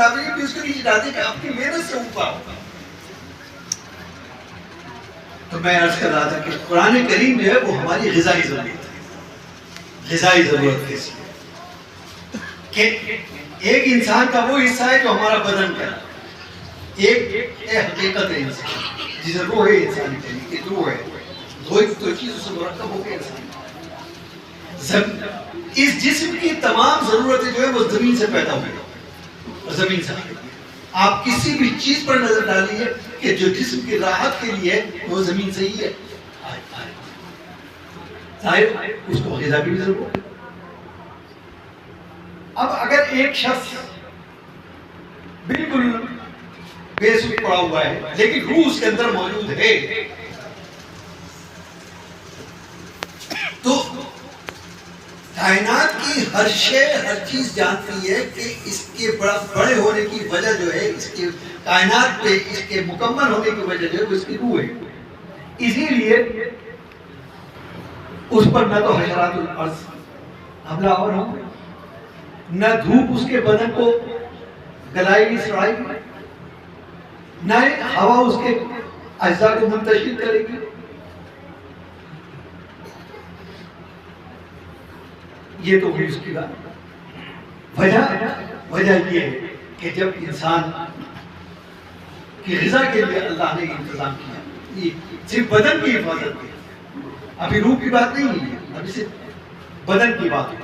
برابری بھی اس کے لیے ڈالتے کہ اپنی محنت سے اوپر ہوگا. تو میں عرض کر رہا تھا کہ قرآن کریم جو ہے وہ ہماری غذائی ضرورت ہے. غذائی ضرورت کیسی ہے کہ ایک انسان کا وہ حصہ ہے جو ہمارا بدن کا ہے. ایک حقیقت ہے انسان جسے روح ہے انسان کی روح ہے. دو چیز اسے مرکب ہو کے انسان. اس جسم کی تمام ضرورتیں جو ہے وہ زمین سے پیدا ہوئی اور زمین سے آئی. آپ کسی بھی چیز پر نظر ڈالیے کہ جو جسم کی راحت کے لیے وہ زمین سے ہی ہے. ظاہر اس کو غذا کی بھی ضرورت ہے. اب اگر ایک شخص بالکل بے سود پڑا ہوا ہے لیکن روح اس کے اندر موجود ہے تو کائنات کی ہر شے ہر چیز جانتی ہے کہ اس کے بڑے ہونے کی وجہ جو ہے اس کے کائنات پہ اس کے مکمل ہونے کی وجہ جو ہے وہ اس کی روح ہے. اسی لیے اس پر نہ تو حشرات الارض حملہ آور ہوں نہ دھوپ اس کے بدن کو گلائے گی سڑائے گی نہ ہوا اس کے اجزاء کو منتشر کرے گی. یہ تو ہوئی اس کی بات. وجہ یہ ہے کہ جب انسان کی غذا کے لیے اللہ نے انتظام کیا یہ صرف بدن کی حفاظت کی. ابھی روح کی بات نہیں ہے, ابھی صرف بدن کی بات ہے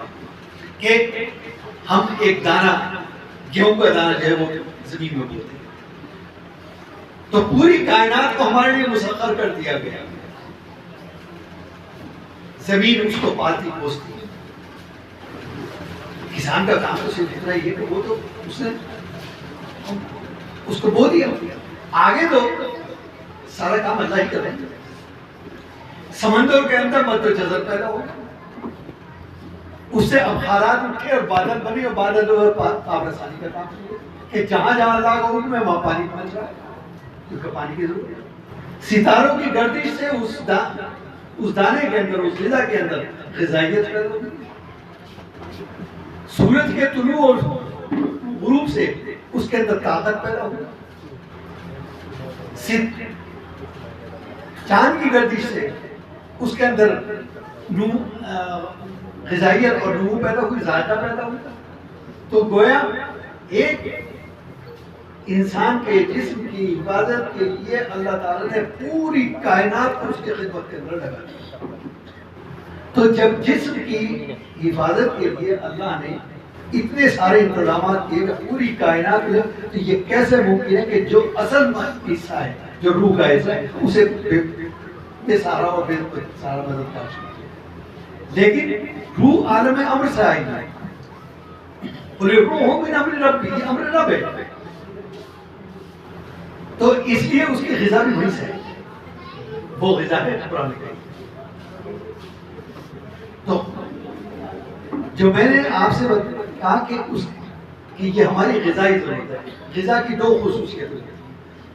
کہ ہم ایک دانہ گیہوں کا دانہ جو ہے وہ زمین میں بوتے ہیں تو پوری کائنات کو ہمارے لیے مسخر کر دیا گیا. زمین اس کو پالتی پوستی. کسان کا کام تو صرف اتنا ہی ہے کہ وہ تو اس نے اس کو بو دیا. آگے تو سارا کام اللہ ہی کر رہے ہیں. سمندر کے اندر مد و جزر پیدا ہو اس سے ابخارات اٹھے اور بادل بنے اور بادل آب رسانی کا کام کہ جہاں جہاں اللہ کا حکم ہے وہاں پانی پہنچ رہا ہے کیونکہ پانی کی ضرورت ہے. ستاروں کی گردش سے اس دانے کے اندر اس غذا کے اندر غذائیت پیدا ہوتی ہے. سورج کے طلوع اور غروب سے اس کے اندر طاقت پیدا ہوتی ہے. چاند کی گردش سے اس کے اندر غذائیت اور نمو پیدا ہوئی ذائقہ پیدا ہوتا. تو گویا ایک انسان کے جسم کی حفاظت کے لیے اللہ تعالیٰ نے پوری کائنات کو اس کی خدمت کے اندر لگا دیا. تو جب جسم کی حفاظت کے لیے اللہ نے اتنے سارے انتظامات کیے کہ پوری کائنات میں تو یہ کیسے ممکن ہے کہ جو اصل حصہ ہے جو روح کا حصہ ہے اسے بے سارا اور بے سارا مدد کر سکتے. لیکن روح عالم امر سے آئی ہے. بولے روح من امر رب بھی امر رب ہے تو اس لیے اس کی غذا بھی وہی سے ہے. وہ غذا ہے قرآن کریم. تو جو میں نے آپ سے کہا کہ یہ ہماری غذائی ضرورت ہے. غذا کی دو خصوصیت ہیں.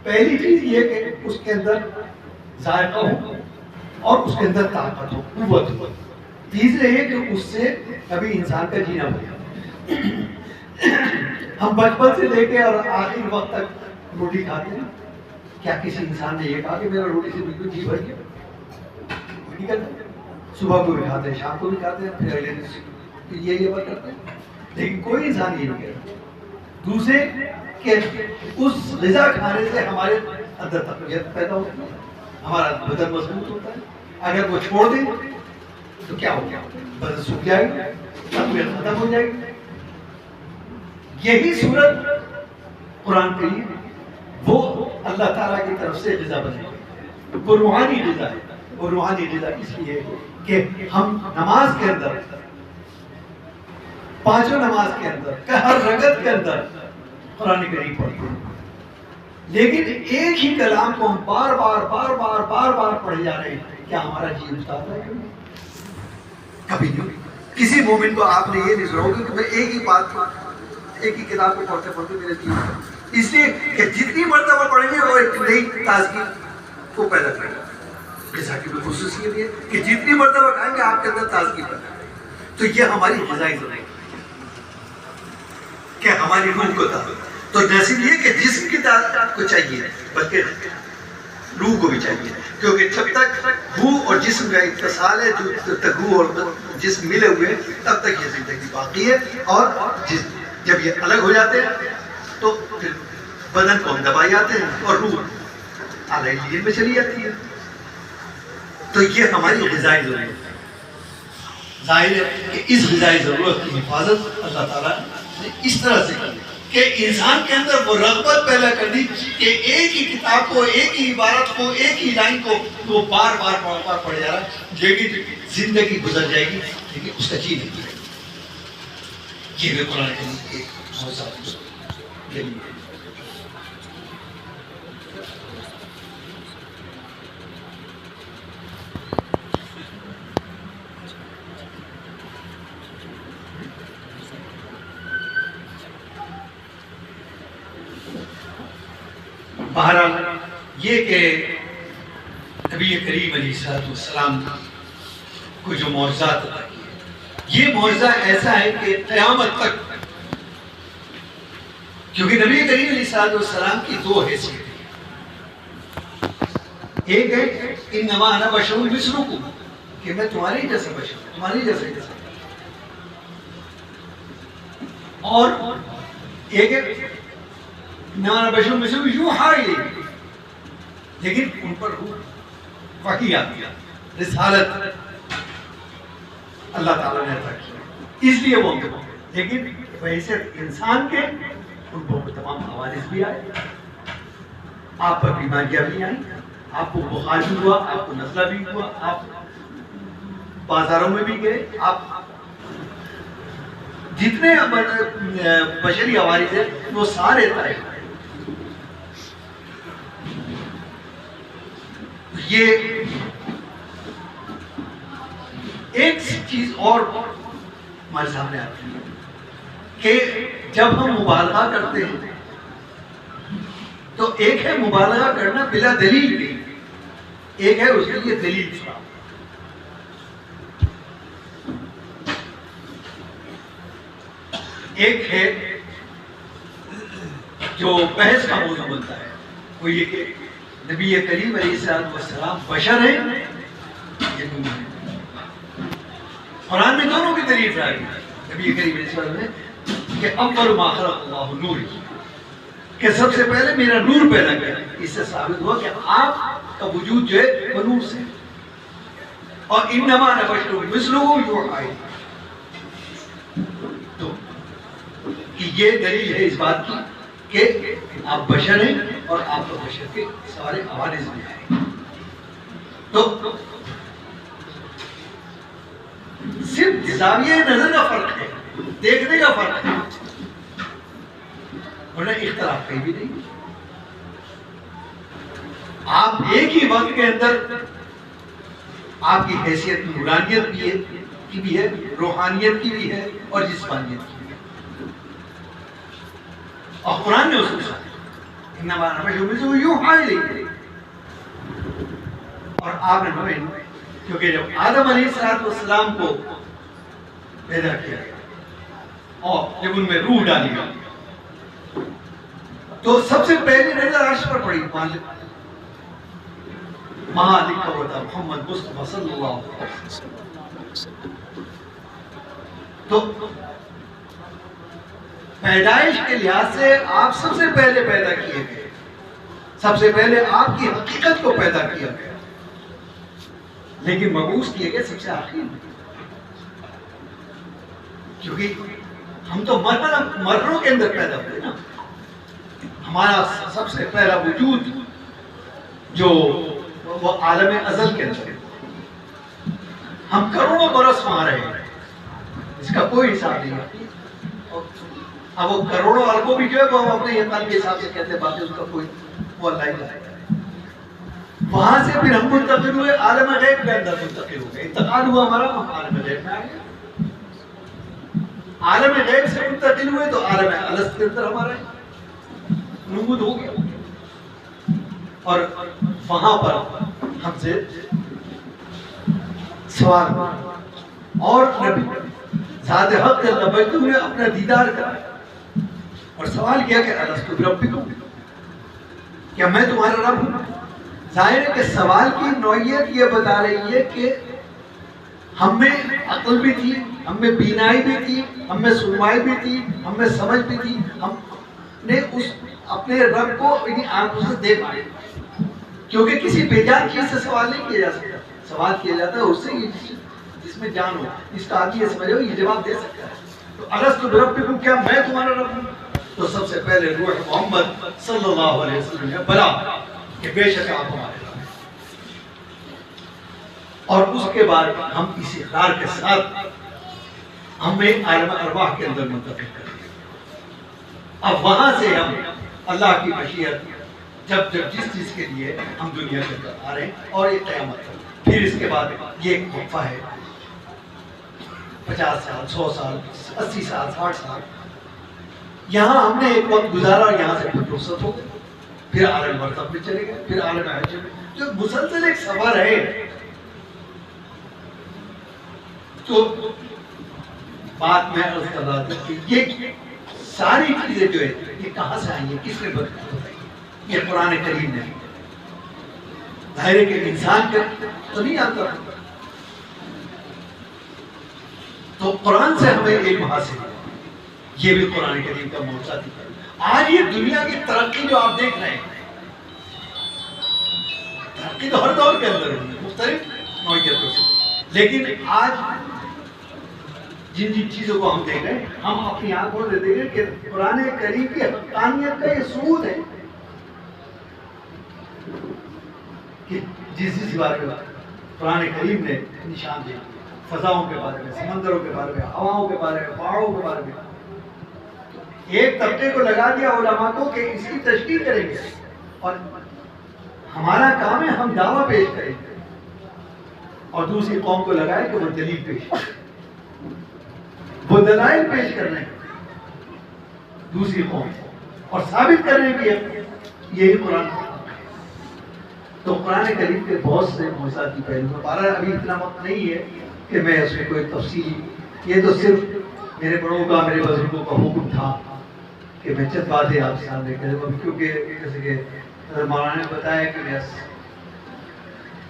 پہلی چیز یہ کہ اس کے اندر ذائقہ ہو اور اس کے اندر طاقت ہو قوت ہو. تیسرے یہ کہ اس سے کبھی انسان کا جینا ہو. ہم بچپن سے لے کے اور آخر وقت تک روٹی کھاتے ہیں. کیا کسی انسان نے یہ کہا کہ میرا روٹی سے بالکل جی بھر گیا؟ صبح کو بھی کھاتے ہیں, شام کو بھی کھاتے ہیں, پھر اگلے دن یہ بات کرتے ہیں. لیکن کوئی انسان یہ نہیں کہتا. دوسرے کہ اس غذا کھانے سے ہمارے اندر تقویت پیدا ہوتی ہے, ہمارا بدن مضبوط ہوتا ہے. اگر وہ چھوڑ دیں تو کیا ہو گیا؟ بدن سوکھ جائے گا, تقویت ختم ہو جائے گی. یہی صورت قرآن کریم وہ اللہ تعالیٰ کی طرف سے غذا بنے گی. وہ روحانی غذا ہے. وہ روحانی غذا اس لیے کہ ہم نماز کے اندر پانچوں نماز کے اندر ہر رکعت کے اندر قرآن کریم پڑھتے ہیں. لیکن ایک ہی کلام کو ہم بار بار پڑھے جا رہے ہیں. کیا ہمارا جی اتارتا ہے؟ کبھی نہیں. کسی مومن کو آپ نے یہ نہیں سنا ہوگا کہ میں ایک ہی بات ایک ہی کتاب کو پڑھتے پڑھتے میرے جی. اس لیے کہ جتنی مرتبہ پڑھیں گے وہ ایک نئی تازگی کو پیدا کرے گا. غذا کی خصوصیت یہ کہ جتنی مرتبہ کھائیں گے آپ کے اندر تازگی پیدا کرے گا. تو یہ ہماری غذائی ضرورت ہے کہ ہماری روح کو تو نہ صرف یہ کہ جسم کی طاقت کو چاہیے بلکہ روح کو بھی چاہیے، کیونکہ جب تک روح اور جسم کا اتصال ہے، جب تک روح اور جسم ملے ہوئے تب تک یہ زندگی باقی ہے، اور جب یہ الگ ہو جاتے ہیں تو پھر بدن کو ہم دبائی جاتے ہیں اور روح اعلیٰ لیے میں چلی جاتی ہے۔ تو یہ ہماری غذائی ضرورت ہے۔ ظاہر ہے کہ اس غذائی ضرورت کی حفاظت اللہ تعالیٰ نے اس طرح سے کی کہ انسان کے اندر وہ رغبت پیدا کر دی کہ ایک ہی کتاب کو، ایک ہی عبارت کو، ایک ہی لائن کو وہ بار بار پڑھ جا رہا، جو کہ زندگی گزر جائے گی لیکن اس کا جی نہیں ہے۔ یہ بھی قرآن کریم کے موضوعات ہے۔ بہرحال یہ کہ نبی کریم علیہ السلام کو جو معجزات عطا کیے، یہ معجزہ ایسا ہے کہ قیامت تک، کیونکہ نبی کریم علیہ السلام کی دو حیثیتیں، ایک ہے انما انا بشر مثلکم، کہ میں تمہاری جیسا بشر ہوں، تمہاری جیسا انسان، اور ایک ہے انما بشر مثلکم یوحی الی، لیکن ان پر وحی آتی ہے، رسالت اللہ تعالیٰ نے عطا کی، اس لیے وہ لیکن بحیثیت انسان کے ان کو تمام حوادث بھی آئے، آپ پر بیماریاں بھی آئیں، آپ کو بخار بھی ہوا، آپ کو نزلہ بھی ہوا، آپ بازاروں میں بھی گئے، آپ جتنے بشری حوادث ہیں وہ سارے طے۔ یہ ایک چیز اور ہمارے سامنے آتی ہے کہ جب ہم مبالغہ کرتے ہیں تو ایک ہے مبالغہ کرنا بلا دلیل بھی، ایک ہے اس کے لیے دلیل چھوڑا۔ ایک ہے جو بحث کا موضوع بنتا ہے، وہ یہ کہ نبی کریم علیہ السلام بشر ہیں یا نور ہیں۔ قرآن میں دونوں کی دلیل آئی ہے، نبی کریم علیہ السلام نے کہ اول ما خلق اللہ نور، کہ سب سے پہلے میرا نور پیدا کیا۔ اس سے ثابت ہوا کہ آپ کا وجود جو ہے وہ نور سے، اور انما انا بشر مثلکم یوحی، تو یہ دلیل ہے اس بات کی کہ آپ بشر ہیں اور آپ کو بشر کے سارے حوادث بھی آئیں۔ تو صرف زاویہ نظر کا فرق ہے، دیکھنے کا فرق ہے، ورنہ اختلاف کہیں بھی نہیں۔ آپ ایک ہی وقت کے اندر آپ کی حیثیت نورانیت بھی ہے، روحانیت کی بھی ہے اور جسمانیت کی بھی ہے، اور قرآن نے اس کو کہا انما انا بشر مثلکم یوحی الی، اور آپ نے ہمیں، کیونکہ جب آدم علیہ السلام کو پیدا کیا اور جب ان میں روح ڈالی گئی تو سب سے پہلی نظر عرش پر پڑی، وہاں لکھا ہوا تھا محمد مصطفیٰ صلی اللہ علیہ وسلم۔ تو پیدائش کے لحاظ سے آپ سب سے پہلے پیدا کیے گئے، سب سے پہلے آپ کی حقیقت کو پیدا کیا گیا، لیکن مبعوث کیے گئے سب سے آخری میں، کیونکہ ہم تو مروں کے اندر پیدا ہوئے نا۔ ہمارا سب سے پہلا وجود جو وہ عالم ازل کے اندر، ہم کروڑوں برس وہاں رہے ہیں، اس کا کوئی حساب نہیں ہے۔ اب وہ کروڑوں اربوں بھی جو ہے وہ اپنے یتان کے حساب سے کہتے ہیں، باقی اس کا کوئی وہ اللہ ہی جانتا ہے۔ وہاں سے پھر ہم منتقل ہوئے عالم غیب کے اندر، منتقل ہو گئے، انتقال ہوا ہمارا، ہم عالم غیب میں آ گئے۔ عالم غیب سے منتقل ہوئے تو عالم الست کے اندر ہمارا نمود ہو گیا، اور وہاں پر ہم سے سوال اور نبی ذات حق جل مجدہ نے اپنا دیدار کرا، اور سوال کیا کہ الست بربکم، کیا میں تمہارا رب ہوں؟ ظاہر ہے کہ سوال کی نوعیت یہ بتا رہی ہے کہ ہم میں عقل بھی تھی، ہم میں بینائی بھی تھی، ہم میں سنوائی بھی تھی، ہم میں سمجھ بھی تھی، ہم نے اس اپنے رب کو اپنی آنکھوں سے دیکھ پائے، کیونکہ کسی بے جان چیز سے سوال نہیں کیا جا سکتا، سوال کیا جاتا ہے اس سے جس میں جان ہو، اس کا آدمی یہ سمجھو یہ جواب دے سکتا ہے۔ تو الست بربکم، کیا میں تمہارا رب ہوں؟ تو سب سے پہلے روح محمد صلی اللہ علیہ وسلم نے بلا کہ بے شک آپ ہمارے رب ہیں، اور اس کے بعد ہم اس اقرار کے ساتھ ہمیں عالم ارواح کے اندر منتقل کر دیا۔ اب وہاں سے ہم اللہ کی مشیت جب جس چیز کے لیے ہم دنیا کے اندر آ رہے ہیں اور یہ قیامت ہے، پھر اس کے بعد یہ ایک وقفہ ہے 50 سال 100 سال 80 سال 60 سال، یہاں ہم نے ایک وقت گزارا اور یہاں سے پھر رخصت ہو گئے، پھر عالم برزخ میں چلے گئے، پھر عالم حشر میں، جو مسلسل ایک سفر ہے۔ تو بات میں عرض کر رہا تھا کہ یہ ساری چیزیں جو ہے یہ کہاں سے آئی ہیں، کس نے بتائی؟ یہ قرآن کریم نے، ظاہر ہے کہ انسان کا تو نہیں آتا، تو قرآن سے ہمیں علم حاصل ہے، یہ بھی قرآن کریم کا معجزہ تھی۔ آج یہ دنیا کی ترقی جو آپ دیکھ رہے ہیں، ترقی تو ہر دور کے اندر ہوئی ہے مختلف نوعیتوں سے، لیکن آج جن چیزوں کو ہم دیکھ رہے ہیں، ہم اپنی آنکھوں سے دیکھ رہے ہیں کہ قرآن کریم کی حقانیت کا یہ ثبوت ہے کہ جس بارے میں قرآن کریم نے نشان دیا، فضاؤں کے بارے میں، سمندروں کے بارے میں، ہواؤں کے بارے میں، پہاڑوں کے بارے میں، ایک طبقے کو لگا دیا علماء کو کہ اس کی تشریح کریں گے، اور ہمارا کام ہے ہم دعویٰ پیش کریں گے، اور دوسری قوم کو لگائے کہ وہ دلیل پیش کریں، وہ دلائل پیش کرنے دوسری قوم اور ثابت کرنے کی یہی قرآن ہے۔ تو قرآن کریم کے بہت سے معجزاتی پہلو ہیں، بہرحال ابھی اتنا وقت نہیں ہے کہ میں اس میں کوئی تفصیل، یہ تو صرف میرے بڑوں کا، میرے بزرگوں کا حکم تھا کہ میں چند باتیں آپ کے سامنے کروں، ابھی کیونکہ جیسے کہ مولانا نے بتایا کہ میں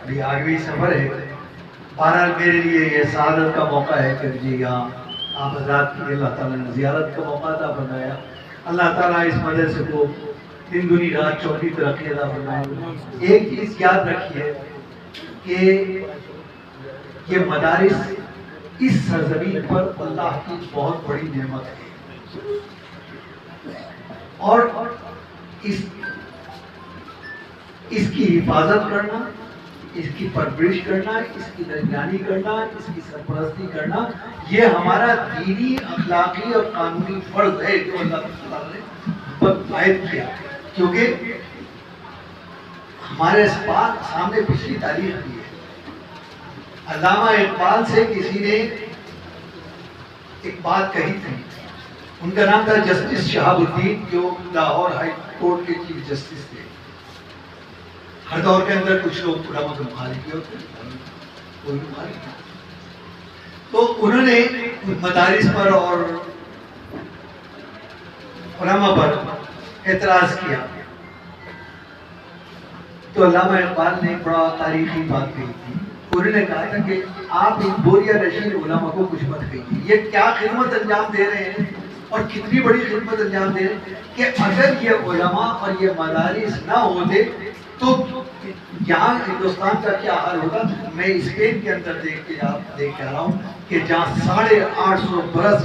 ابھی آگے سفر ہے، بہرحال میرے لیے یہ سعادت کا موقع ہے کہ مجھے یہاں آپ حضرات کی اللہ تعالیٰ نے زیارت کا موقع عطا فرمایا، اللہ تعالیٰ اس مدرسے کو دن دنی رات چوتھی ترقی عطا فرمائے۔ ایک چیز یاد رکھیے کہ یہ مدارس اس سرزمین پر اللہ کی بہت بڑی نعمت ہے، اور اس کی حفاظت کرنا، اس کی پرورش کرنا، اس کی نگرانی کرنا، اس کی سرپرستی کرنا، یہ ہمارا دینی، اخلاقی اور قانونی فرض ہے جو اللہ تعالیٰ نے عائد کیا، کیونکہ ہمارے سامنے پچھلی تاریخ بھی ہے۔ علامہ اقبال سے کسی نے ایک بات کہی تھی، ان کا نام تھا جسٹس شہاب الدین، جو لاہور ہائی کورٹ کے چیف جسٹس تھے۔ ہر دور کے اندر کچھ لوگ علماء کے مخالف بھی ہوتے ہیں، کوئی مخالف نہیں، تو انہوں نے مدارس پر اور علماء پر اعتراض کیا، تو علامہ اقبال نے بڑا تاریخی بات کہی تھی، انہوں نے کہا تھا کہ آپ ان بوریا نشین علماء کو کچھ مت کہیے، یہ کیا خدمت انجام دے رہے ہیں اور کتنی بڑی خدمت انجام دے رہے ہیں کہ اگر یہ علماء اور یہ مدارس نہ ہوتے تو یہاں ہندوستان کا کیا حال ہوگا۔ میں اسپین کے اندر دیکھ کے آ رہا ہوں کہ جہاں 850 برس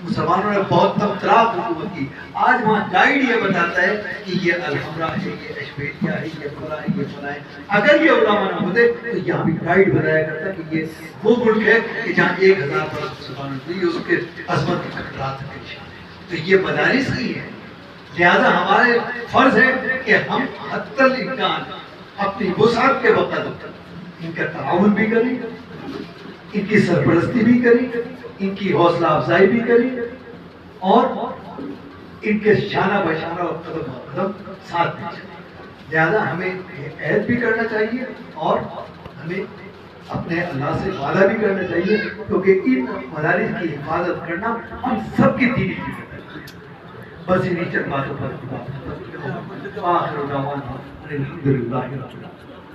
مسلمانوں نے بہت طرح حکومت کی، آج وہاں گائیڈ یہ بتاتا ہے کہ یہ الحمرہ ہے، یہ اشبیلیہ ہے، یہ فلاں ہے، یہ فلاں ہے۔ اگر یہ علماء نہ ہوتے تو یہاں بھی گائیڈ بتایا کرتا کہ یہ وہ ملک ہے کہ جہاں 1000 برس مسلمانوں نے اس کے عظمت کی ٹکرات کا نشان ہے۔ تو یہ مدارس ہی ہے، لہذا ہمارے فرض ہے کہ ہم حتی الامکان اپنی وسعت کے وقت ان کا تعاون بھی کریں، ان کی سرپرستی بھی کریں، ان کی حوصلہ افزائی بھی کریں، اور ان کے شانہ بشانہ اور قدم قدم ساتھ بھی چلیں۔ لہذا ہمیں عہد بھی کرنا چاہیے اور ہمیں اپنے اللہ سے وعدہ بھی کرنا چاہیے، کیونکہ ان مدارس کی حفاظت کرنا ہم سب کی دینی ذمہ داری ہے۔ بس انہیں چند باتوں پر آخر دعوانا الحمدللہ رب العالمین.